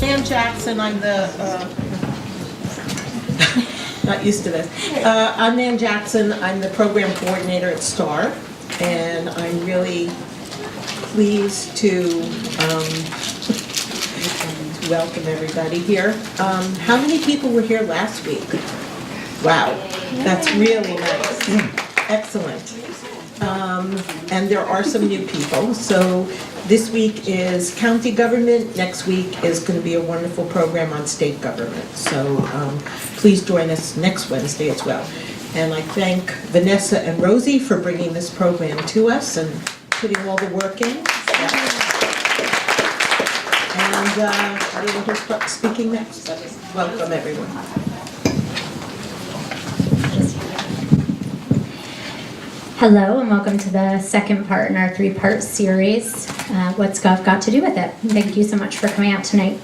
Nan Jackson. I'm the, not used to this. I'm Nan Jackson. I'm the program coordinator at Starr, and I'm really pleased to welcome everybody here. How many people were here last week? Wow, that's really nice. Excellent. And there are some new people. So this week is county government. Next week is going to be a wonderful program on state government. So please join us next Wednesday as well. And I thank Vanessa and Rosie for bringing this program to us and putting all the work in. And I don't know who's speaking next. Welcome, everyone. Hello, and welcome to the second part in our three-part series, What's Gov Got to Do with It? Thank you so much for coming out tonight.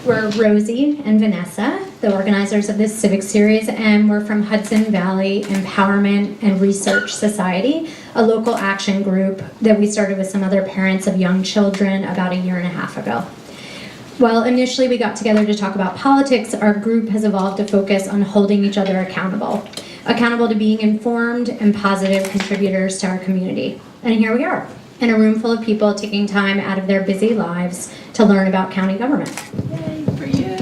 We're Rosie and Vanessa, the organizers of this Civics series, and we're from Hudson Valley Empowerment and Research Society, a local action group that we started with some other parents of young children about 1.5 years ago. While initially we got together to talk about politics, our group has evolved to focus on holding each other accountable to being informed and positive contributors to our community. And here we are, in a room full of people taking time out of their busy lives to learn about county government. Yay for you!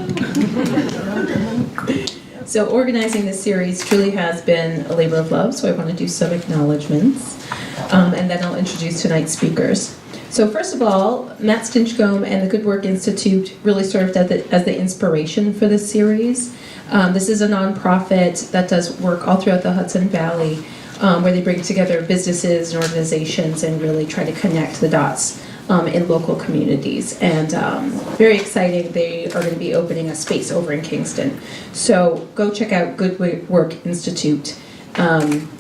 So organizing this series truly has been a labor of love, so I want to do some acknowledgements, and then I'll introduce tonight's speakers. So first of all, Matt Stinchcomb and the Good Work Institute really served as the inspiration for this series. This is a nonprofit that does work all throughout the Hudson Valley, where they bring together businesses and organizations and really try to connect the dots in local communities. And very exciting, they are going to be opening a space over in Kingston. So go check out Good Work Institute.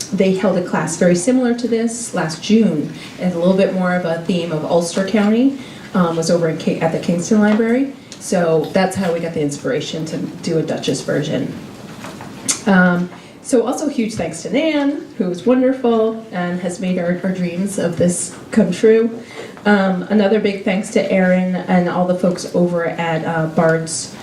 They held a class very similar to this last June, and a little bit more of a theme of Ulster County, was over at the Kingston Library. So that's how we got the inspiration to do a Dutchess version. So also huge thanks to Nan, who was wonderful and has made our dreams of this come true. Another big thanks to Erin and all the folks over at Bard's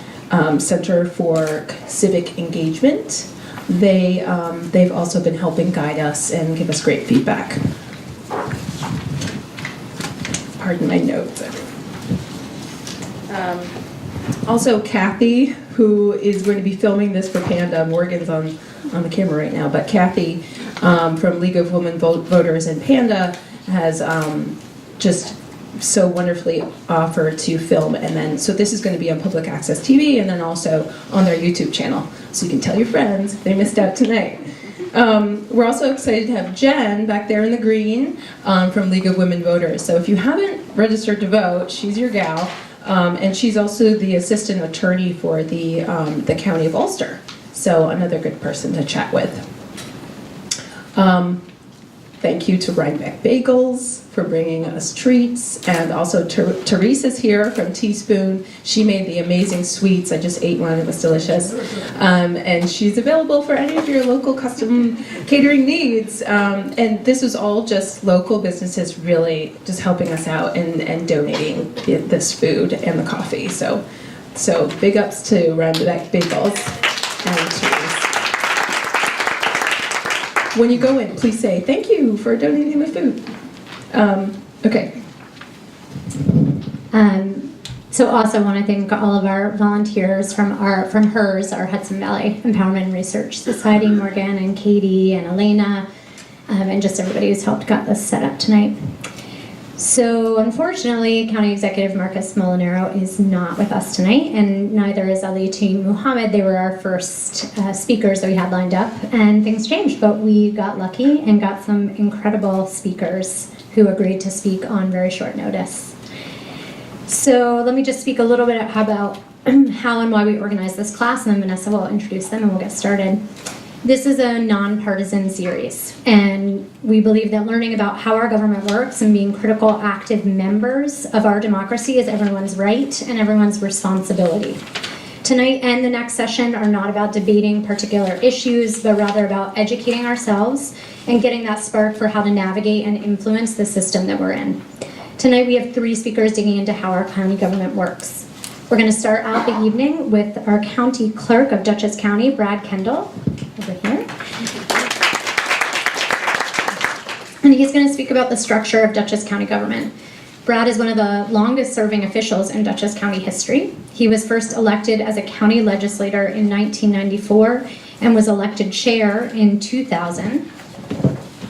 Center for Civic Engagement. They've also been helping guide us and give us great feedback. Pardon my notes. Also Kathy, who is going to be filming this for Panda. Morgan's on the camera right now, but Kathy from League of Women Voters and Panda has just so wonderfully offered to film, and then so this is going to be on public access TV and then also on their YouTube channel, so you can tell your friends if they missed out tonight. We're also excited to have Jen back there in the green from League of Women Voters. So if you haven't registered to vote, she's your gal, and she's also the assistant attorney for the County of Ulster. So another good person to chat with. Thank you to Rhinebeck Bagels for bringing us treats, and also Therese is here from Teaspoon. She made the amazing sweets. I just ate one, it was delicious. And she's available for any of your local custom catering needs. And this was all just local businesses really just helping us out and donating this food and the coffee. So big ups to Rhinebeck Bagels and Therese. When you go in, please say, thank you for donating the food. Okay. So also want to thank all of our volunteers from HERS, our Hudson Valley Empowerment and Research Society, Morgan and Katie and Elena, and just everybody who's helped got this set up tonight. So unfortunately, County Executive Marcus Molinaro is not with us tonight, and neither is Ali T. Muhammad. They were our first speakers that we had lined up, and things changed, but we got lucky and got some incredible speakers who agreed to speak on very short notice. So let me just speak a little bit about how and why we organized this class, and then Vanessa will introduce them and we'll get started. This is a nonpartisan series, and we believe that learning about how our government works and being critical, active members of our democracy is everyone's right and everyone's responsibility. Tonight and the next session are not about debating particular issues, but rather about educating ourselves and getting that spark for how to navigate and influence the system that we're in. Tonight we have 3 speakers digging into how our county government works. We're going to start out the evening with our County Clerk of Dutchess County, Brad Kendall, over here. And he's going to speak about the structure of Dutchess County government. Brad is one of the longest-serving officials in Dutchess County history. He was first elected as a county legislator in 1994 and was elected chair in 2000,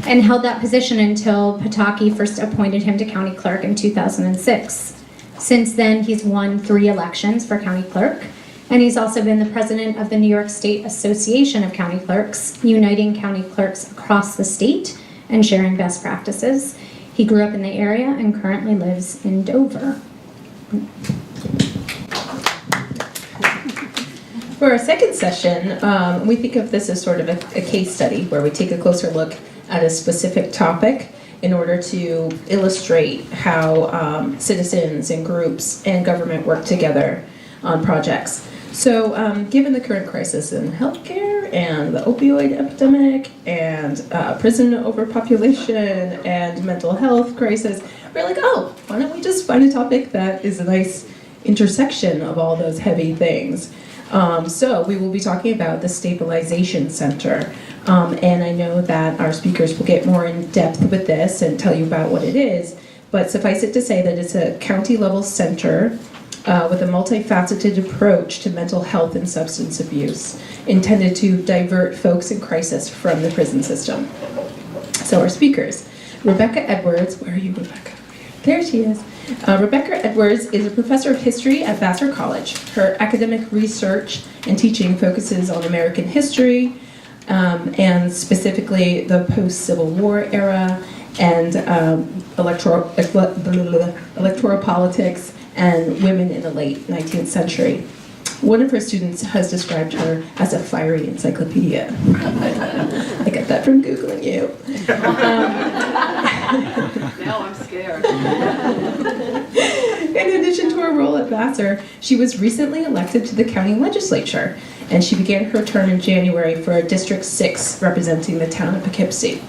and held that position until Pataki first appointed him to county clerk in 2006. Since then, he's won 3 elections for county clerk, and he's also been the president of the New York State Association of County Clerks, uniting county clerks across the state and sharing best practices. He grew up in the area and currently lives in Dover. For our second session, we think of this as sort of a case study where we take a closer look at a specific topic in order to illustrate how citizens and groups and government work together on projects. So given the current crisis in healthcare and the opioid epidemic and prison overpopulation and mental health crisis, we're like, oh, why don't we just find a topic that is a nice intersection of all those heavy things? So we will be talking about the Stabilization Center. And I know that our speakers will get more in depth with this and tell you about what it is, but suffice it to say that it's a county-level center with a multifaceted approach to mental health and substance abuse, intended to divert folks in crisis from the prison system. So our speakers, Rebecca Edwards, where are you, Rebecca? There she is. Rebecca Edwards is a professor of history at Vassar College. Her academic research and teaching focuses on American history, and specifically the post-Civil War era and electoral politics and women in the late 19th century. One of her students has described her as a fiery encyclopedia. I got that from Googling you. Now I'm scared. In addition to her role at Vassar, she was recently elected to the county legislature, and she began her term in January for District 6, representing the town of Poughkeepsie.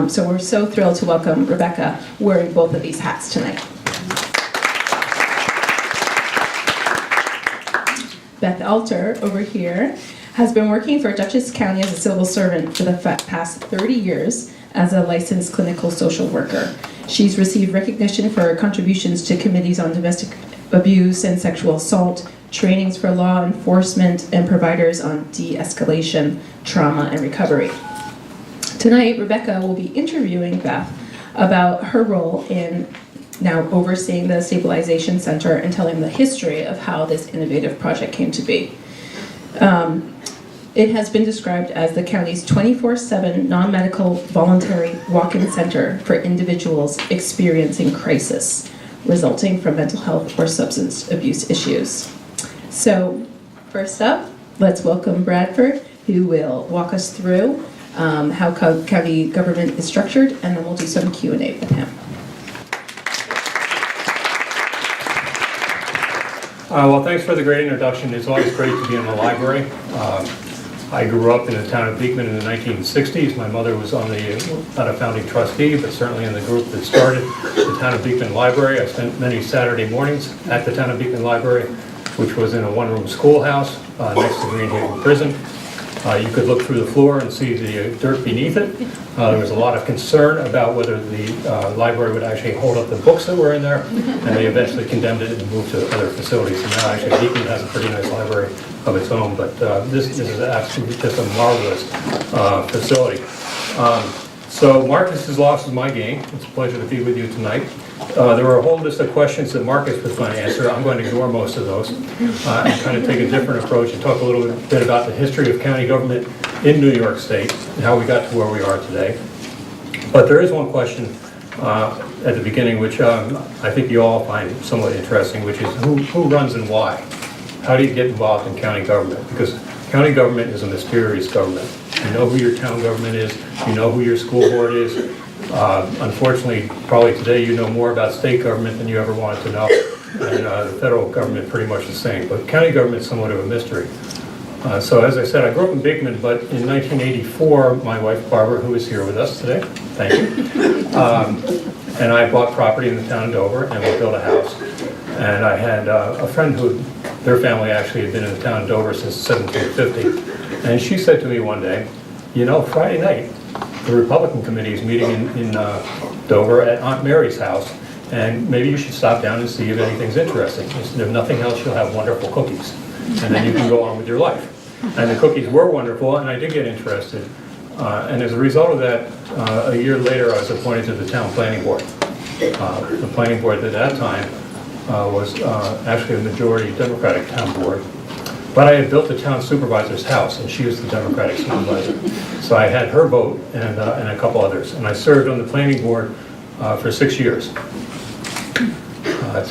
So we're so thrilled to welcome Rebecca wearing both of these hats tonight. Beth Alter, over here, has been working for Dutchess County as a civil servant for the past 30 years as a licensed clinical social worker. She's received recognition for her contributions to committees on domestic abuse and sexual assault, trainings for law enforcement, and providers on de-escalation, trauma, and recovery. Tonight, Rebecca will be interviewing Beth about her role in now overseeing the Stabilization Center and telling the history of how this innovative project came to be. It has been described as the county's 24/7 non-medical voluntary walk-in center for individuals experiencing crisis resulting from mental health or substance abuse issues. So first up, let's welcome Bradford, who will walk us through how county government is structured, and then we'll do some Q&A with him. Well, thanks for the great introduction. It's always great to be in the library. I grew up in the town of Beekman in the 1960s. My mother was on not a founding trustee, but certainly in the group that started the town of Beekman Library. I spent many Saturday mornings at the town of Beekman Library, which was in a one-room schoolhouse next to Greenhaven Prison. You could look through the floor and see the dirt beneath it. There was a lot of concern about whether the library would actually hold up the books that were in there, and they eventually condemned it and moved to other facilities. And now actually Beekman has a pretty nice library of its own, but this is absolutely just a marvelous facility. So Marcus has lost is my game. It's a pleasure to be with you tonight. There were a whole list of questions that Marcus was going to answer. I'm going to ignore most of those and kind of take a different approach and talk a little bit about the history of county government in New York State and how we got to where we are today. But there is one question at the beginning which I think you all find somewhat interesting, which is who runs and why? How do you get involved in county government? Because county government is a mysterious government. You know who your town government is, you know who your school board is. Unfortunately, probably today you know more about state government than you ever wanted to know, and the federal government pretty much the same. But county government is somewhat of a mystery. So as I said, I grew up in Beekman, but in 1984, my wife Barbara, who is here with us today, thank you, and I bought property in the town of Dover, and we built a house. And I had a friend who, their family actually had been in the town of Dover since 1750. And she said to me one day, you know, Friday night, the Republican committee is meeting in Dover at Aunt Mary's house, and maybe you should stop down and see if anything's interesting. If nothing else, you'll have wonderful cookies, and then you can go on with your life. And the cookies were wonderful, and I did get interested. And as a result of that, a year later, I was appointed to the town planning board. The planning board at that time was actually a majority Democratic town board. But I had built the town supervisor's house, and she was the Democratic supervisor. So I had her vote and a couple others. And I served on the planning board for 6 years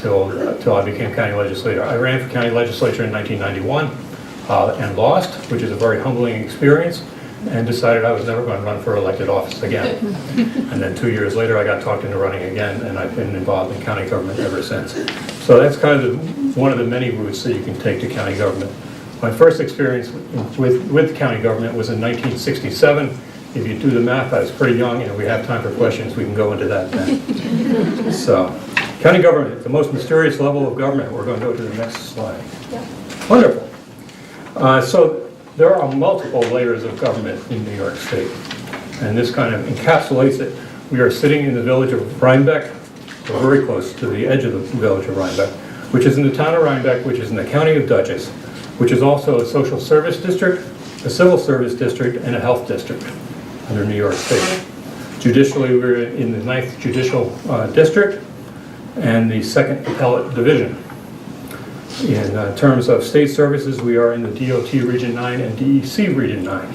till I became county legislator. I ran for county legislature in 1991 and lost, which is a very humbling experience, and decided I was never going to run for elected office again. And then 2 years later, I got talked into running again, and I've been involved in county government ever since. So that's kind of one of the many routes that you can take to county government. My first experience with county government was in 1967. If you do the math, I was pretty young, and if we have time for questions, we can go into that then. So, county government, the most mysterious level of government. We're going to go to the next slide. Wonderful. So there are multiple layers of government in New York State, and this kind of encapsulates it. We are sitting in the village of Rhinebeck, or very close to the edge of the village of Rhinebeck, which is in the town of Rhinebeck, which is in the county of Dutchess, which is also a social service district, a civil service district, and a health district under New York State. Judicially, we're in the 9th Judicial District and the 2nd Appellate Division. In terms of state services, we are in the DOT Region 9 and DEC Region 9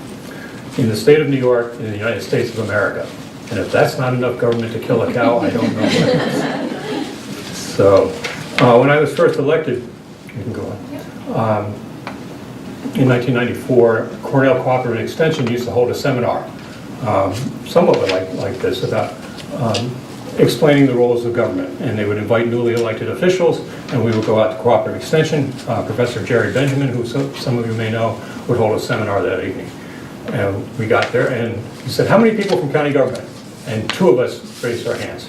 in the state of New York in the United States of America. And if that's not enough government to kill a cow, I don't know what is. So, when I was first elected, you can go on. In 1994, Cornell Cooperative Extension used to hold a seminar, somewhat like this, about explaining the roles of government. And they would invite newly elected officials, and we would go out to Cooperative Extension. Professor Jerry Benjamin, who some of you may know, would hold a seminar that evening. And we got there, and he said, how many people from county government? And 2 of us raised our hands.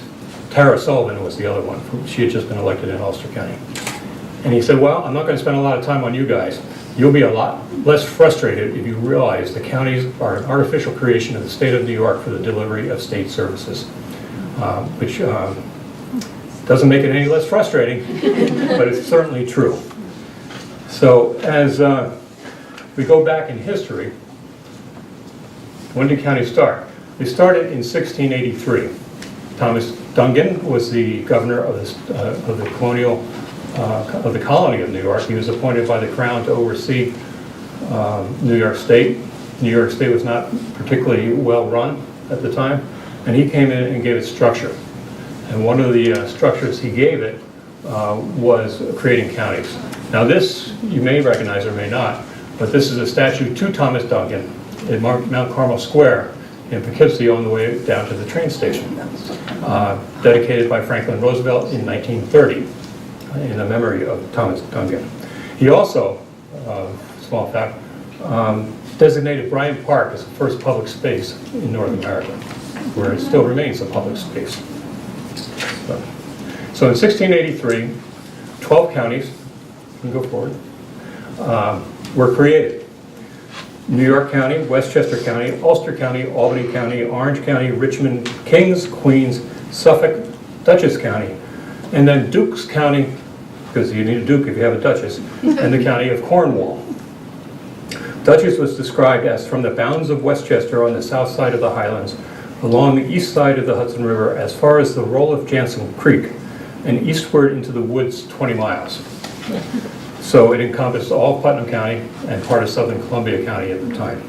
Tara Sullivan was the other one. She had just been elected in Ulster County. And he said, well, I'm not going to spend a lot of time on you guys. You'll be a lot less frustrated if you realize the counties are an artificial creation of the state of New York for the delivery of state services, which doesn't make it any less frustrating, but it's certainly true. So as we go back in history, when did counties start? They started in 1683. Thomas Duncan was the governor of the colony of New York. He was appointed by the Crown to oversee New York State. New York State was not particularly well run at the time, and he came in and gave it structure. And one of the structures he gave it was creating counties. Now this, you may recognize or may not, but this is a statue to Thomas Duncan at Mount Carmel Square in Poughkeepsie on the way down to the train station, dedicated by Franklin Roosevelt in 1930 in the memory of Thomas Duncan. He also, small fact, designated Bryant Park as the first public space in North America, where it still remains a public space. So in 1683, 12 counties, you can go forward, were created. New York County, Westchester County, Ulster County, Albany County, Orange County, Richmond, Kings, Queens, Suffolk, Dutchess County, and then Dukes County, because you need a duke if you have a duchess, and the county of Cornwall. Dutchess was described as from the bounds of Westchester on the south side of the Highlands, along the east side of the Hudson River as far as the Roll of Jansen Creek, and eastward into the woods 20 miles. So it encompassed all Putnam County and part of southern Columbia County at the time.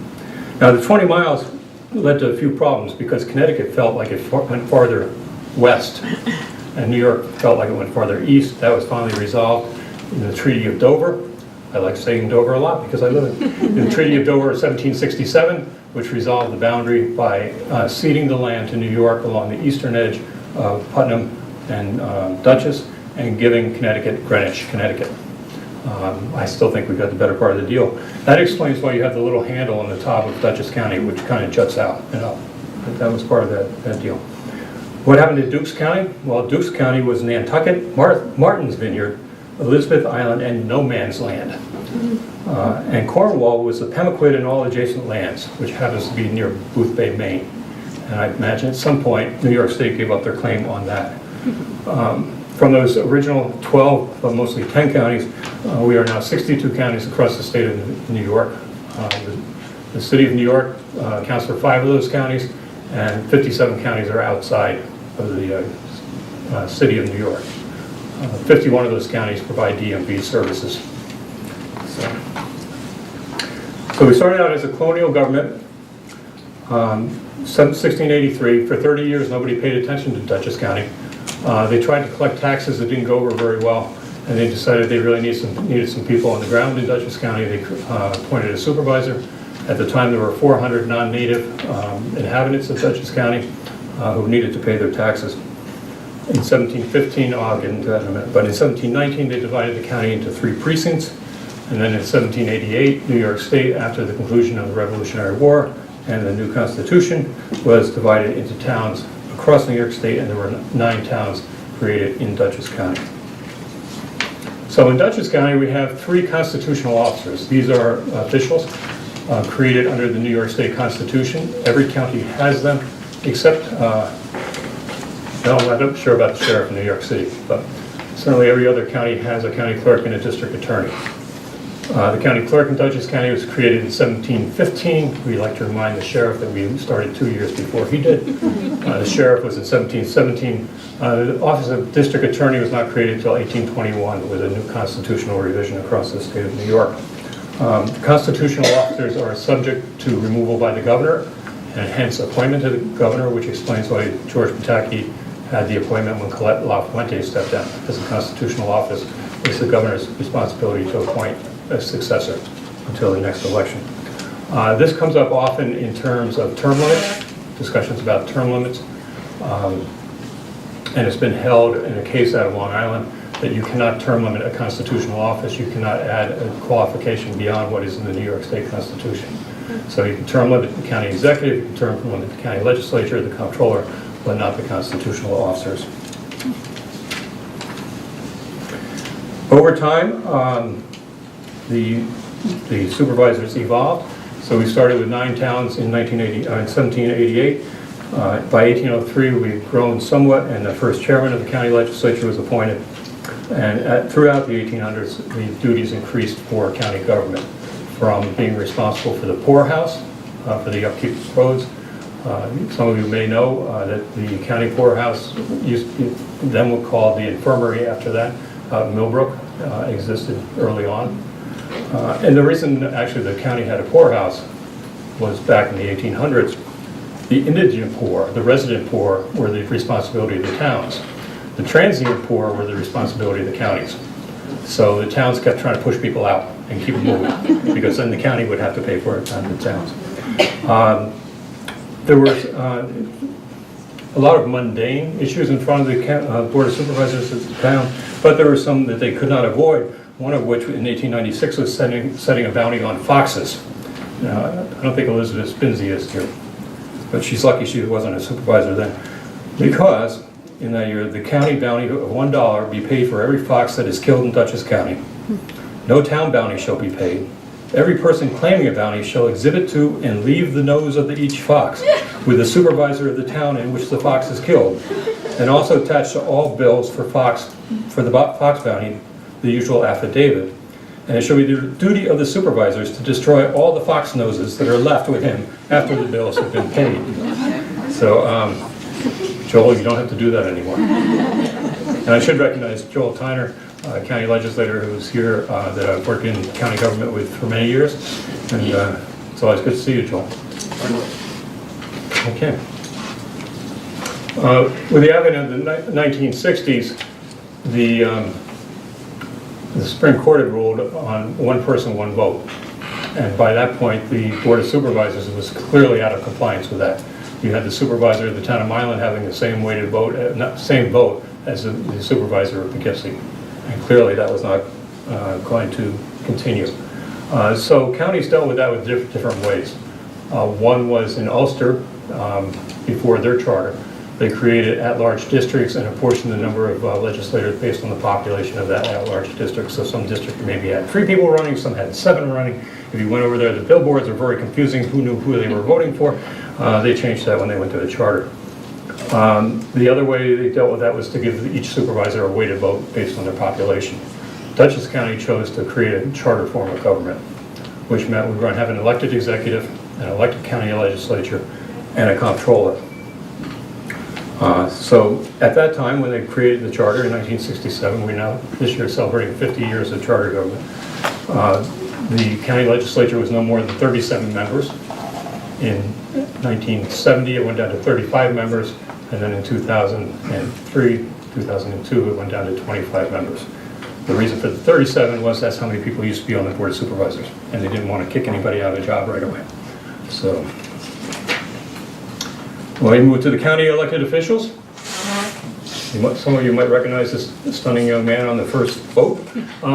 Now the 20 miles led to a few problems because Connecticut felt like it went farther west, and New York felt like it went farther east. That was finally resolved in the Treaty of Dover. I like saying Dover a lot because I live in the Treaty of Dover of 1767, which resolved the boundary by ceding the land to New York along the eastern edge of Putnam and Dutchess, and giving Connecticut Greenwich, Connecticut. I still think we got the better part of the deal. That explains why you have the little handle on the top of Dutchess County, which kind of juts out and up. But that was part of that deal. What happened to Dukes County? Well, Dukes County was Nantucket, Martin's Vineyard, Elizabeth Island, and No Man's Land. And Cornwall was the Pemaquid and all adjacent lands, which happens to be near Booth Bay, Maine. And I imagine at some point, New York State gave up their claim on that. From those original 12, but mostly 10 counties, we are now 62 counties across the state of New York. The city of New York accounts for 5 of those counties, and 57 counties are outside of the city of New York. 51 of those counties provide DMV services. So we started out as a colonial government, 1683. For 30 years, nobody paid attention to Dutchess County. They tried to collect taxes that didn't go over very well, and they decided they really needed some people on the ground in Dutchess County. They appointed a supervisor. At the time, there were 400 non-native inhabitants of Dutchess County who needed to pay their taxes. In 1715, I'll get into that in a minute, but in 1719, they divided the county into 3 precincts. And then in 1788, New York State, after the conclusion of the Revolutionary War and the new Constitution, was divided into towns across New York State, and there were 9 towns created in Dutchess County. So in Dutchess County, we have 3 constitutional officers. These are officials created under the New York State Constitution. Every county has them, except, no, I'm not sure about the sheriff in New York City, but certainly every other county has a county clerk and a district attorney. The county clerk in Dutchess County was created in 1715. We like to remind the sheriff that we started 2 years before he did. The sheriff was in 1717. The office of district attorney was not created until 1821 with a new constitutional revision across the state of New York. Constitutional officers are subject to removal by the governor, and hence appointment to the governor, which explains why George Pataki had the appointment when Colette LaFuente stepped down. As a constitutional office, it's the governor's responsibility to appoint a successor until the next election. This comes up often in terms of term limits, discussions about term limits. And it's been held in a case out of Long Island that you cannot term limit a constitutional office. You cannot add a qualification beyond what is in the New York State Constitution. So you can term limit the county executive, you can term limit the county legislature, the comptroller, but not the constitutional officers. Over time, the supervisors evolved. So we started with 9 towns in 1788. By 1803, we've grown somewhat, and the first chairman of the county legislature was appointed. And throughout the 1800s, the duties increased for county government, from being responsible for the poorhouse, for the upkeep of roads. Some of you may know that the county poorhouse, then we'll call the infirmary after that, Millbrook, existed early on. And the reason actually the county had a poorhouse was back in the 1800s. The indigent poor, the resident poor, were the responsibility of the towns. The transient poor were the responsibility of the counties. So the towns kept trying to push people out and keep them moving, because then the county would have to pay for it on the towns. There was a lot of mundane issues in front of the Board of Supervisors of the town, but there were some that they could not avoid, one of which in 1896 was setting a bounty on foxes. Now, I don't think Elizabeth Spinsey is here, but she's lucky she wasn't a supervisor then, because in that year, the county bounty of $1 be paid for every fox that is killed in Dutchess County. No town bounty shall be paid. Every person claiming a bounty shall exhibit to and leave the nose of each fox with the supervisor of the town in which the fox is killed, and also attach to all bills for the fox bounty the usual affidavit. And it shall be the duty of the supervisors to destroy all the fox noses that are left with him after the bills have been paid. So, Joel, you don't have to do that anymore. And I should recognize Joel Tyner, county legislator who is here, that I've worked in county government with for many years. And it's always good to see you, Joel. Okay. With the advent of the 1960s, the Supreme Court had ruled on one person, one vote. And by that point, the Board of Supervisors was clearly out of compliance with that. You had the supervisor of the town of Milan having the same weighted vote, same vote as the supervisor of Poughkeepsie. And clearly that was not going to continue. So counties dealt with that with different ways. One was in Ulster, before their charter. They created at-large districts and apportioned the number of legislators based on the population of that at-large district. So some districts maybe had 3 people running, some had 7 running. If you went over there, the billboards are very confusing, who knew who they were voting for. They changed that when they went to the charter. The other way they dealt with that was to give each supervisor a weighted vote based on their population. Dutchess County chose to create a charter form of government, which meant we were going to have an elected executive, an elected county legislature, and a comptroller. So at that time, when they created the charter in 1967, we now this year celebrating 50 years of charter government. The county legislature was no more than 37 members. In 1970, it went down to 35 members, and then in 2003, 2002, it went down to 25 members. The reason for the 37 was that's how many people used to be on the Board of Supervisors, and they didn't want to kick anybody out of a job right away. So, well, we move to the county elected officials. Some of you might recognize this stunning young man on the first vote.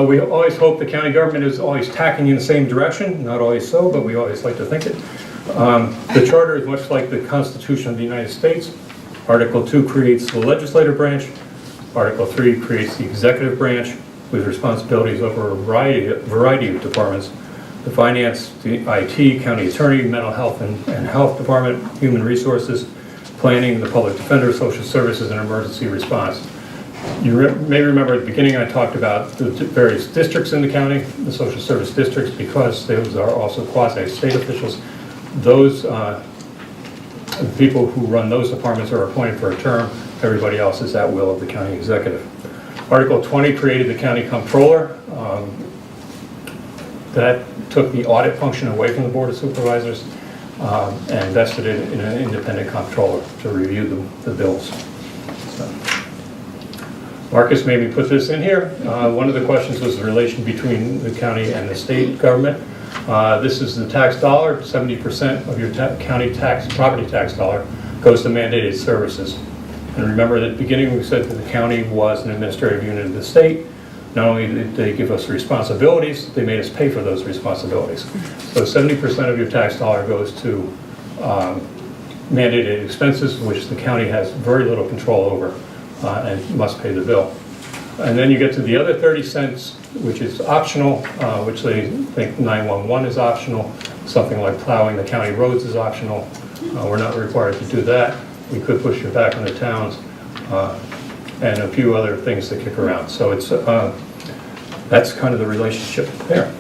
We always hope the county government is always tacking in the same direction. Not always so, but we always like to think it. The charter is much like the Constitution of the United States. Article 2 creates the legislative branch. Article 3 creates the executive branch with responsibilities over a variety of departments. The finance, the IT, county attorney, mental health and health department, human resources, planning, the public defender, social services, and emergency response. You may remember at the beginning I talked about the various districts in the county, the social service districts, because those are also quasi-state officials. Those people who run those departments are appointed for a term. Everybody else is at will of the county executive. Article 20 created the county comptroller. That took the audit function away from the Board of Supervisors and vested it in an independent comptroller to review the bills. So, Marcus made me put this in here. One of the questions was the relation between the county and the state government. This is the tax dollar. 70% of your county property tax dollar goes to mandated services. And remember at the beginning we said that the county was an administrative unit of the state. Not only did they give us responsibilities, they made us pay for those responsibilities. So 70% of your tax dollar goes to mandated expenses, which the county has very little control over and must pay the bill. And then you get to the other 30 cents, which is optional, which they think 911 is optional. Something like plowing the county roads is optional. We're not required to do that. We could push it back on the towns. And a few other things that kick around. So it's that's kind of the relationship there.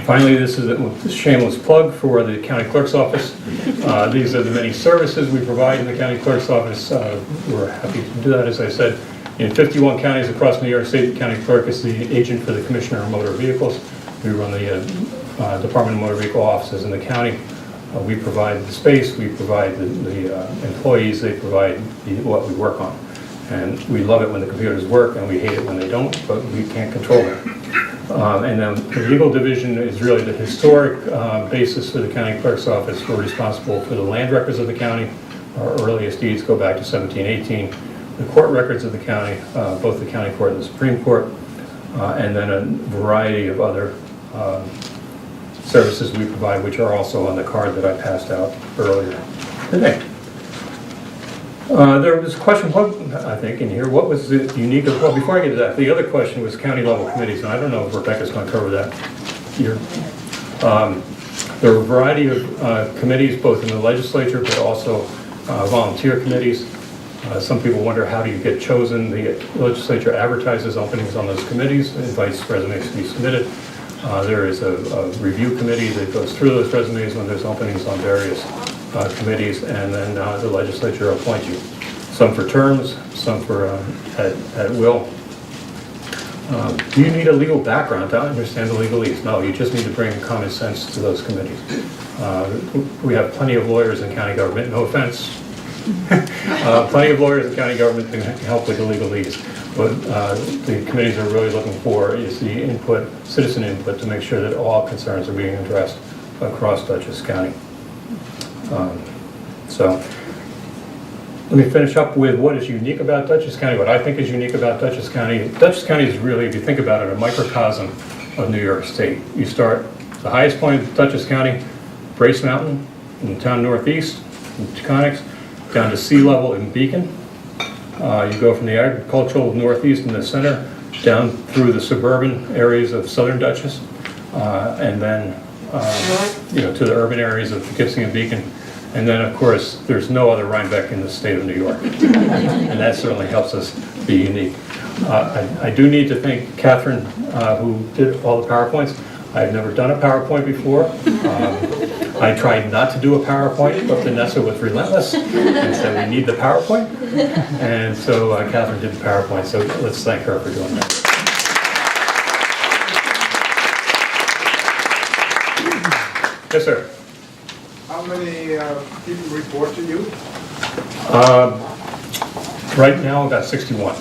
Finally, this is a shameless plug for the county clerk's office. These are the many services we provide in the county clerk's office. We're happy to do that, as I said. In 51 counties across New York State, the county clerk is the agent for the Commissioner of Motor Vehicles. We run the Department of Motor Vehicle offices in the county. We provide the space, we provide the employees, they provide what we work on. And we love it when the computers work and we hate it when they don't, but we can't control them. And then the legal division is really the historic basis for the county clerk's office. We're responsible for the land records of the county. Our earliest deeds go back to 1718. The court records of the county, both the county court and the Supreme Court, and then a variety of other services we provide, which are also on the card that I passed out earlier today. There was a question, I think, in here. What was the unique? Well, before I get to that, the other question was county level committees, and I don't know if Rebecca's going to cover that here. There are a variety of committees, both in the legislature, but also volunteer committees. Some people wonder, how do you get chosen? The legislature advertises openings on those committees, invites resumes to be submitted. There is a review committee that goes through those resumes when there's openings on various committees, and then the legislature appoints you. Some for terms, some for at will. Do you need a legal background to understand the legalese? No, you just need to bring common sense to those committees. We have plenty of lawyers in county government, no offense. Plenty of lawyers in county government can help with the legalese. What the committees are really looking for is the input, citizen input, to make sure that all concerns are being addressed across Dutchess County. So let me finish up with what is unique about Dutchess County, what I think is unique about Dutchess County. Dutchess County is really, if you think about it, a microcosm of New York State. You start the highest point of Dutchess County, Brace Mountain, in the town northeast, in Chiconix. down to sea level in Beacon. You go from the agricultural northeast in the center down through the suburban areas of southern Dutchess, and then to the urban areas of Poughkeepsie and Beacon. And then, of course, there's no other Rhinebeck in the state of New York. And that certainly helps us be unique. I do need to thank Catherine, who did all the PowerPoints. I've never done a PowerPoint before. I tried not to do a PowerPoint, but Vanessa was relentless and said we need the PowerPoint. And so Catherine did the PowerPoint, so let's thank her for doing that. Yes, sir. How many people report to you? Right now, about 61.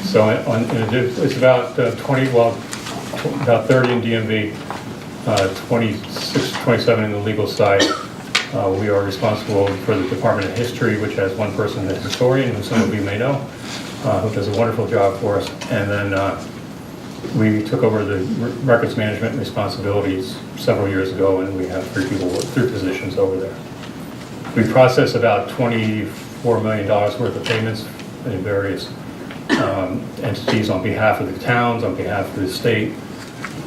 So it's about 20, well, about 30 in DMV, 26, 27 in the legal side. We are responsible for the Department of History, which has one person, the historian, who some of you may know, who does a wonderful job for us. And then we took over the records management responsibilities several years ago, and we have 3 positions over there. We process about $24 million worth of payments in various entities on behalf of the towns, on behalf of the state.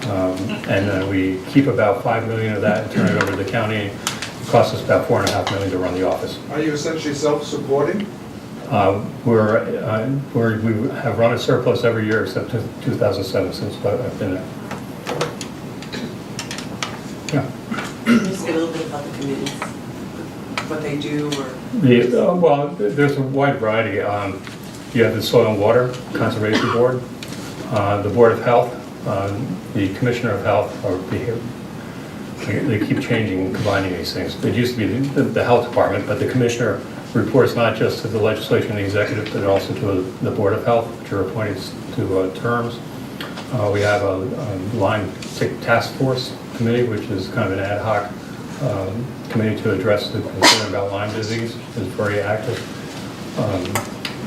And then we keep about $5 million of that and turn it over to the county. It costs us about $4.5 million to run the office. Are you essentially self-supporting? We have run a surplus every year except 2007 since I've been there. Yeah. Just get a little bit about the committees, what they do, or... Well, there's a wide variety. You have the Soil and Water Conservation Board, the Board of Health, the Commissioner of Health, or they keep changing and combining these things. It used to be the Health Department, but the Commissioner reports not just to the legislature and the executive, but also to the Board of Health, which are appointed to terms. We have a Lyme Task Force Committee, which is kind of an ad hoc committee to address the concern about Lyme disease. It's very active.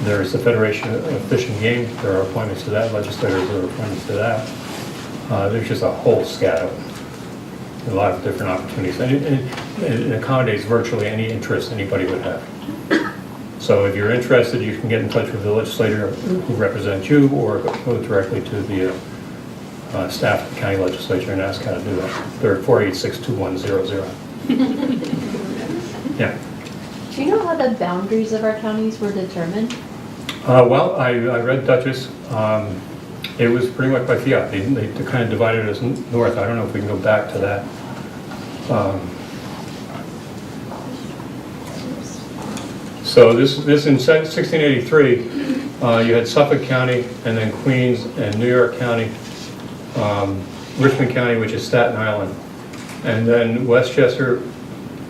There's the Federation of Fish and Game. There are appointments to that. Legislators are appointed to that. There's just a whole scatter. A lot of different opportunities. And it accommodates virtually any interest anybody would have. So if you're interested, you can get in touch with the legislator who represents you, or go directly to the staff of the county legislature and ask how to do that. They're at 486-2100. Yeah. Do you know how the boundaries of our counties were determined? Well, I read Dutchess. It was pretty much by fiat. They kind of divided us north. I don't know if we can go back to that. So this in 1683, you had Suffolk County, and then Queens and New York County, Richmond County, which is Staten Island, and then Westchester,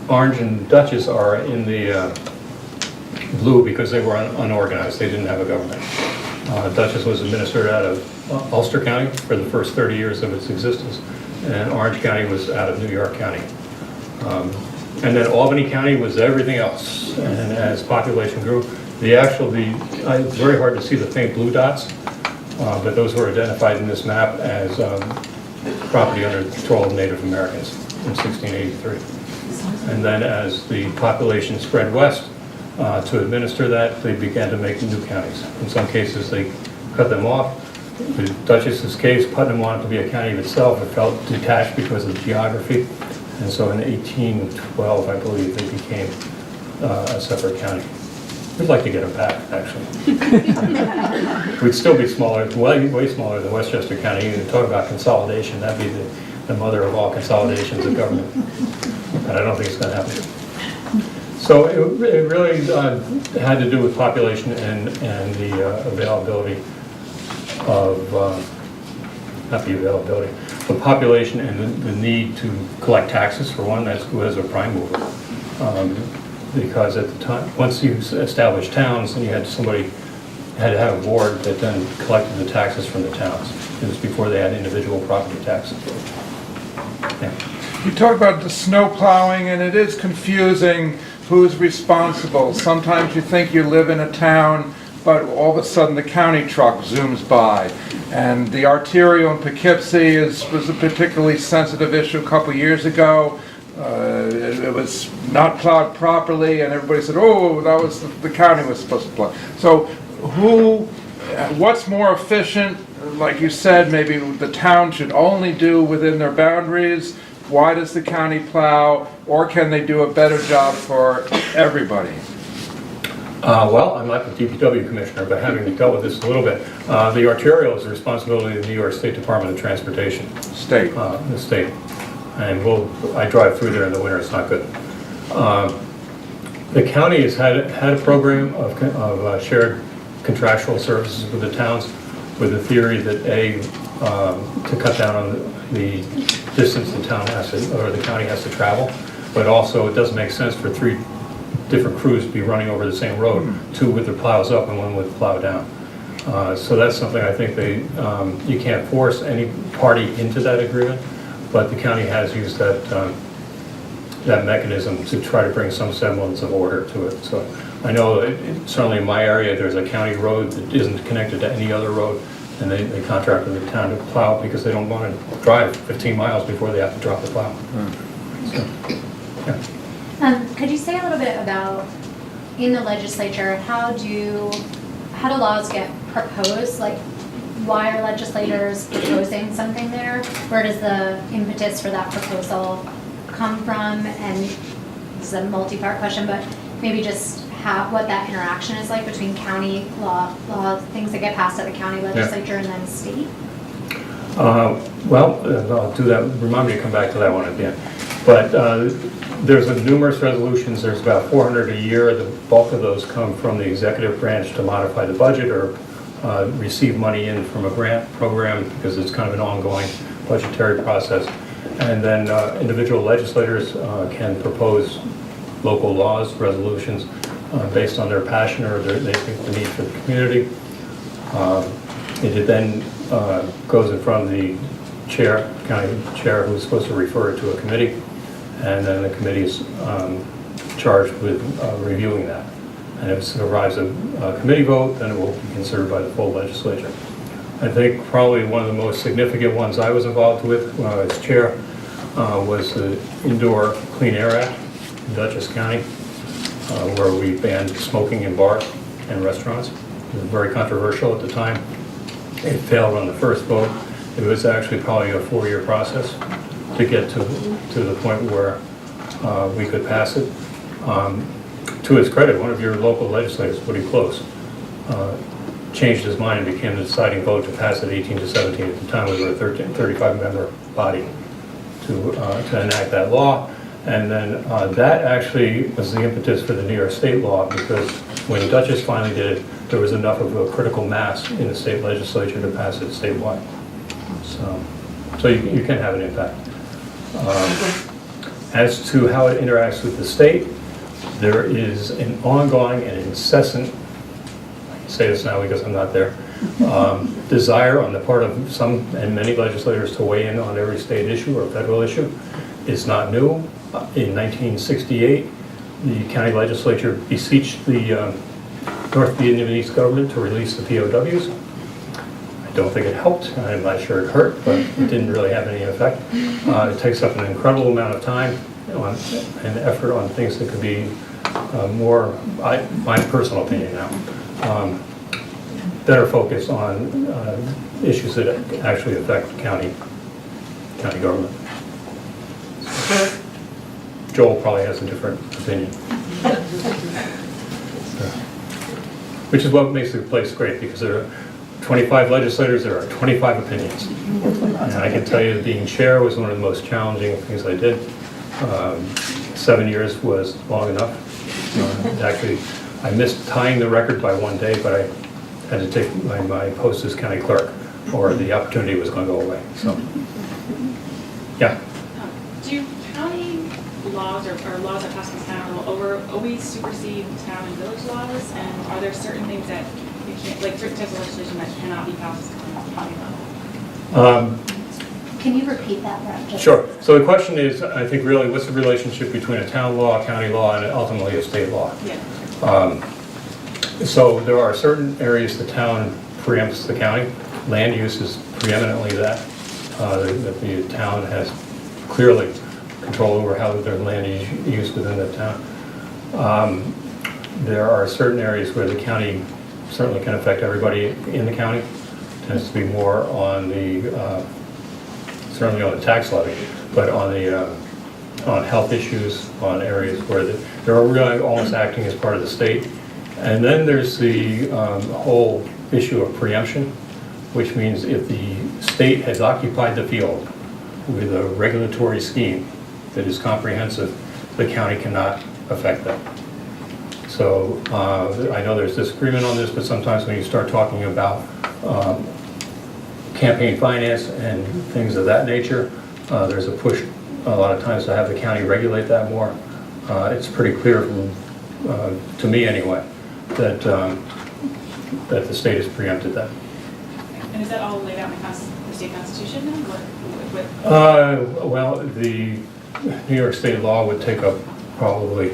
Orange, and Dutchess are in the blue because they were unorganized. They didn't have a government. Dutchess was administered out of Ulster County for the first 30 years of its existence, and Orange County was out of New York County. And then Albany County was everything else. And as population grew, it's very hard to see the faint blue dots, but those were identified in this map as property under control of Native Americans in 1683. And then as the population spread west to administer that, they began to make new counties. In some cases, they cut them off. In Dutchess's case, Putnam wanted to be a county of itself. It felt detached because of geography. And so in 1812, I believe, they became a separate county. We'd like to get them back, actually. We'd still be smaller, way smaller than Westchester County. You can talk about consolidation. That'd be the mother of all consolidations of government. But I don't think it's going to happen. So it really had to do with population and the availability of, not the availability, the population and the need to collect taxes, for one. That's who has a prime mover. Because at the time, once you established towns, then you had to have a board that then collected the taxes from the towns. It was before they had individual property taxes. Yeah. You talk about the snow plowing, and it is confusing who's responsible. Sometimes you think you live in a town, but all of a sudden the county truck zooms by. And the arterial in Poughkeepsie was a particularly sensitive issue a couple years ago. It was not plowed properly, and everybody said, oh, that was, the county was supposed to plow. So what's more efficient? Like you said, maybe the town should only do within their boundaries. Why does the county plow? Or can they do a better job for everybody? Well, I'm not the DPW commissioner, but having dealt with this a little bit, the arterial is the responsibility of the New York State Department of Transportation. State. The state. And I drive through there in the winter, it's not good. The county has had a program of shared contractual services with the towns with the theory that to cut down on the distance the town has to, or the county has to travel, but also it doesn't make sense for 3 different crews to be running over the same road, 2 with their plows up and 1 with the plow down. So that's something I think you can't force any party into that agreement, but the county has used that mechanism to try to bring some semblance of order to it. So I know certainly in my area there's a county road that isn't connected to any other road, and they contract with the town to plow because they don't want to drive 15 miles before they have to drop the plow. So, yeah. Could you say a little bit about, in the legislature, how do laws get proposed? Like, why are legislators proposing something there? Where does the impetus for that proposal come from? And this is a multi-part question, but maybe just what that interaction is like between county law, things that get passed at the county legislature and then state? Well, I'll do that. Remind me to come back to that one at the end. But there's numerous resolutions. There's about 400 a year. The bulk of those come from the executive branch to modify the budget or receive money in from a grant program because it's kind of an ongoing budgetary process. And then individual legislators can propose local laws, resolutions based on their passion or they think the need for the community. It then goes in front of the county chair, who's supposed to refer it to a committee, and then the committee is charged with reviewing that. And if it survives a committee vote, then it will be considered by the full legislature. I think probably one of the most significant ones I was involved with as chair was the Indoor Clean Air Act in Dutchess County, where we banned smoking in bars and restaurants. It was very controversial at the time. It failed on the first vote. It was actually probably a 4-year process to get to the point where we could pass it. To his credit, one of your local legislators, Woody Close, changed his mind and became the deciding vote to pass it 18-17. At the time, we were a 35-member body to enact that law. And then that actually was the impetus for the New York State law, because when Dutchess finally did it, there was enough of a critical mass in the state legislature to pass it statewide. So you can have an impact. As to how it interacts with the state, there is an ongoing and incessant, I can say this now because I'm not there, desire on the part of some and many legislators to weigh in on every state issue or federal issue. It's not new. In 1968, the county legislature beseeched the North Vietnamese government to release the POWs. I don't think it helped. I'm not sure it hurt, but it didn't really have any effect. It takes up an incredible amount of time and effort on things that could be more, my personal opinion now, better focused on issues that actually affect county government. Joel probably has a different opinion. Which is what makes the place great, because there are 25 legislators, there are 25 opinions. And I can tell you that being chair was one of the most challenging things I did. 7 years was long enough. Actually, I missed tying the record by 1 day, but I had to take my post as county clerk, or the opportunity was going to go away. So, yeah. Do county laws or laws that pass in town will always supersede town and village laws? And are there certain things that you can't, like certain types of legislation that cannot be passed at county level? Can you repeat that, Brad? Sure. So the question is, I think, really, what's the relationship between a town law, a county law, and ultimately a state law? Yeah. So there are certain areas the town preempts the county. Land use is preeminently that the town has clearly control over how their land is used within the town. There are certain areas where the county certainly can affect everybody in the county. It tends to be more on the, certainly on the tax levy, but on the, on health issues, on areas where they're really almost acting as part of the state. And then there's the whole issue of preemption, which means if the state has occupied the field with a regulatory scheme that is comprehensive, the county cannot affect that. So I know there's disagreement on this, but sometimes when you start talking about campaign finance and things of that nature, there's a push a lot of times to have the county regulate that more. It's pretty clear from, to me anyway, that that the state has preempted that. And is that all laid out in the state constitution then? Well, the New York State law would take up probably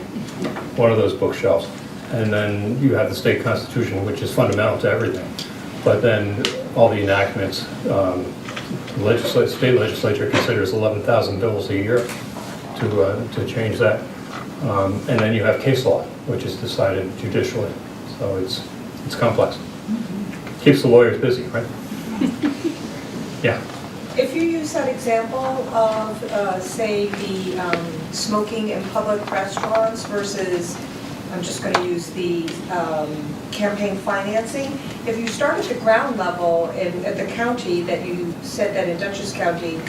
one of those bookshelves. And then you have the state constitution, which is fundamental to everything. But then all the enactments, the state legislature considers 11,000 bills a year to change that. And then you have case law, which is decided judicially. So it's complex. Keeps the lawyers busy, right? Yeah. If you use that example of, say, the smoking in public restaurants versus, I'm just going to use the campaign financing, if you start at the ground level at the county, that you said that in Dutchess County,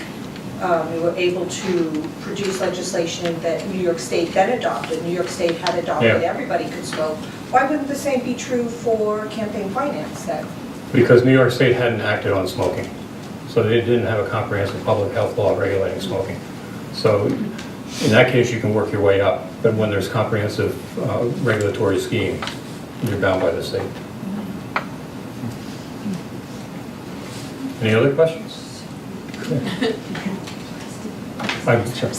we were able to produce legislation that New York State then adopted. New York State had adopted, Yeah. everybody could smoke. Why wouldn't the same be true for campaign finance then? Because New York State hadn't acted on smoking. So they didn't have a comprehensive public health law regulating smoking. So in that case, you can work your way up. But when there's comprehensive regulatory scheme, you're bound by the state. Any other questions? Sure.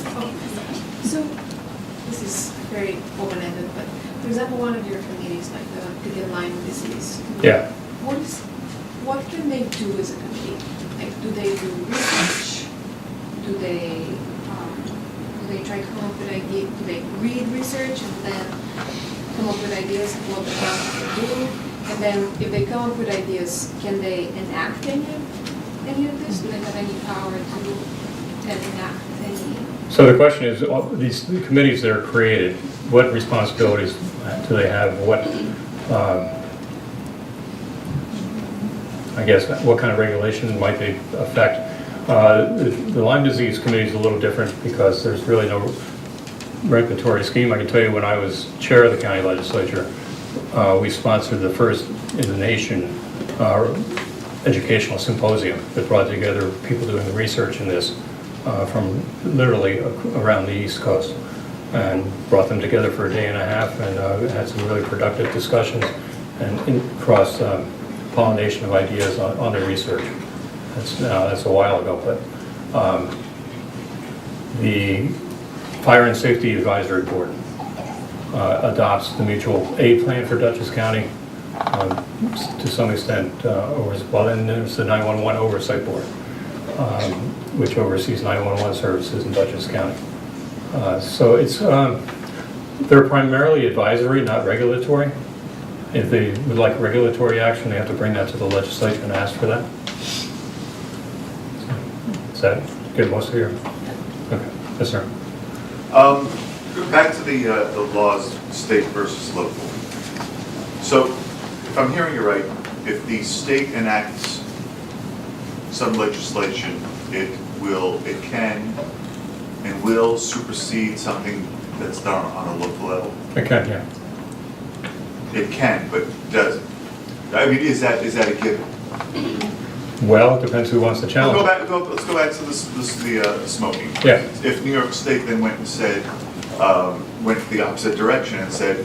So, this is very open-ended, but for example, one of your committees, like the Lyme disease. Yeah. What can they do as a committee? Like, do they do research? Do they try to come up with ideas? Do they read research and then come up with ideas of what the council can do? And then, if they come up with ideas, can they enact any of this? Do they have any power to enact any? So the question is, these committees that are created, what responsibilities do they have? What, I guess, what kind of regulation might they affect? The Lyme disease committee is a little different because there's really no regulatory scheme. I can tell you when I was chair of the county legislature, we sponsored the first in the nation educational symposium that brought together people doing the research in this from literally around the East Coast, and brought them together for a day and a half, and had some really productive discussions and cross pollination of ideas on their research. That's a while ago, but the Fire and Safety Advisory Board adopts the mutual aid plan for Dutchess County to some extent. Well, then there's the 911 Oversight Board, which oversees 911 services in Dutchess County. So it's they're primarily advisory, not regulatory. If they would like regulatory action, they have to bring that to the legislature and ask for that. Is that good, most of you? Okay, yes, sir. Back to the laws, state versus local. So, if I'm hearing you right, if the state enacts some legislation, it can and will supersede something that's done on a local level? It can, yeah. It can, but does it? I mean, is that a given? Well, it depends who wants to challenge. Let's go back to the smoking. Yeah. If New York State then went and said, went the opposite direction and said,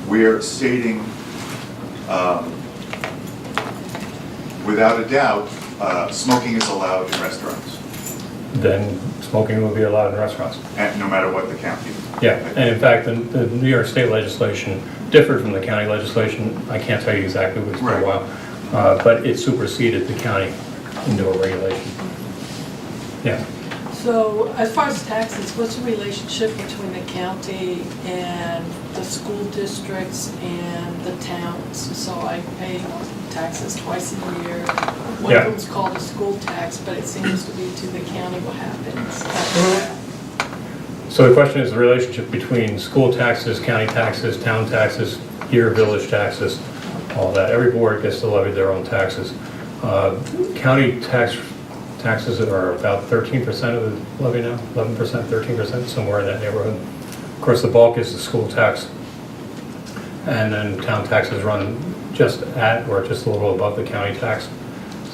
we're stating, without a doubt, smoking is allowed in restaurants. Then smoking will be allowed in restaurants. And no matter what the county. Yeah, and in fact, the New York State legislation differed from the county legislation. I can't tell you exactly, it was for a while, but it superseded the county into a regulation. Yeah. So as far as taxes, what's the relationship between the county and the school districts and the towns? So I pay taxes twice a year. One Yeah. of them's called a school tax, but it seems to be to the county. What happens after that? So the question is the relationship between school taxes, county taxes, town taxes, here village taxes, all that. Every board gets to levy their own taxes. County taxes are about 13% of the levy now, 11%, 13%, somewhere in that neighborhood. Of course, the bulk is the school tax. And then town taxes run just at or just a little above the county tax.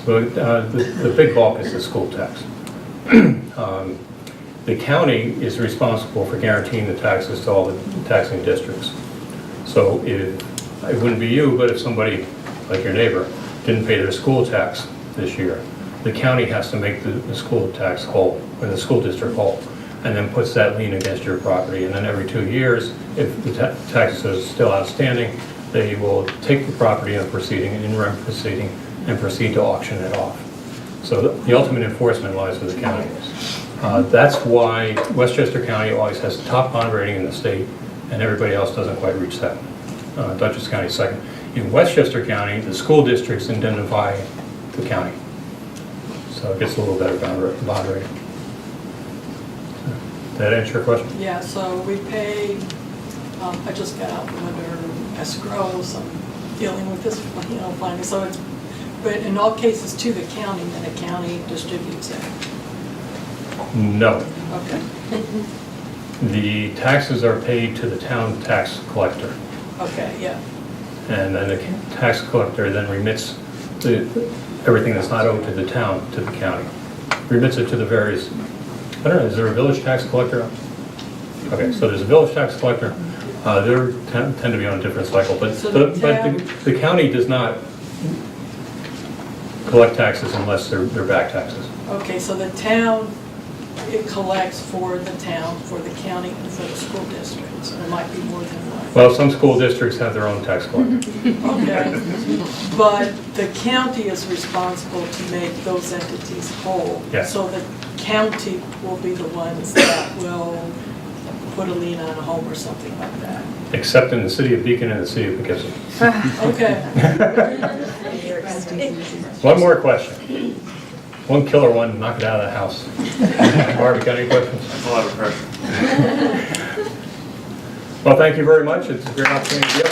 So the big bulk is the school tax. The county is responsible for guaranteeing the taxes to all the taxing districts. So it wouldn't be you, but if somebody, like your neighbor, didn't pay their school tax this year, the county has to make the school tax whole, or the school district whole, and then puts that lien against your property. And then every 2 years, if the taxes are still outstanding, they will take the property in a proceeding, an in-rem proceeding, and proceed to auction it off. So the ultimate enforcement lies with the county. That's why Westchester County always has the top bond rating in the state, and everybody else doesn't quite reach that. Dutchess County second. In Westchester County, the school districts indemnify the county. So it gets a little better bond rating. Did that answer your question? Yeah, so we pay, I just got out from under escrow, so I'm dealing with this, finally. So it's, but in all cases to the county, then the county distributes it. No. Okay. The taxes are paid to the town tax collector. Okay, yeah. And then the tax collector then remits everything that's not owed to the town to the county. Remits it to the various, I don't know, is there a village tax collector? Okay, so there's a village tax collector. They tend to be on a different cycle, but So the county does not collect taxes unless they're back taxes. Okay, so the town, it collects for the town, for the county, and for the school districts. There might be more than one. Well, some school districts have their own tax collector. Okay, but the county is responsible to make those entities whole. Yes. So the county will be the ones that will put a lien on a home or something like that. Except in the city of Beacon and the city of Poughkeepsie. Okay. One more question. One killer one, knock it out of the house. Barbie, got any questions? That's a lot of pressure. Well, thank you very much. It's a great opportunity.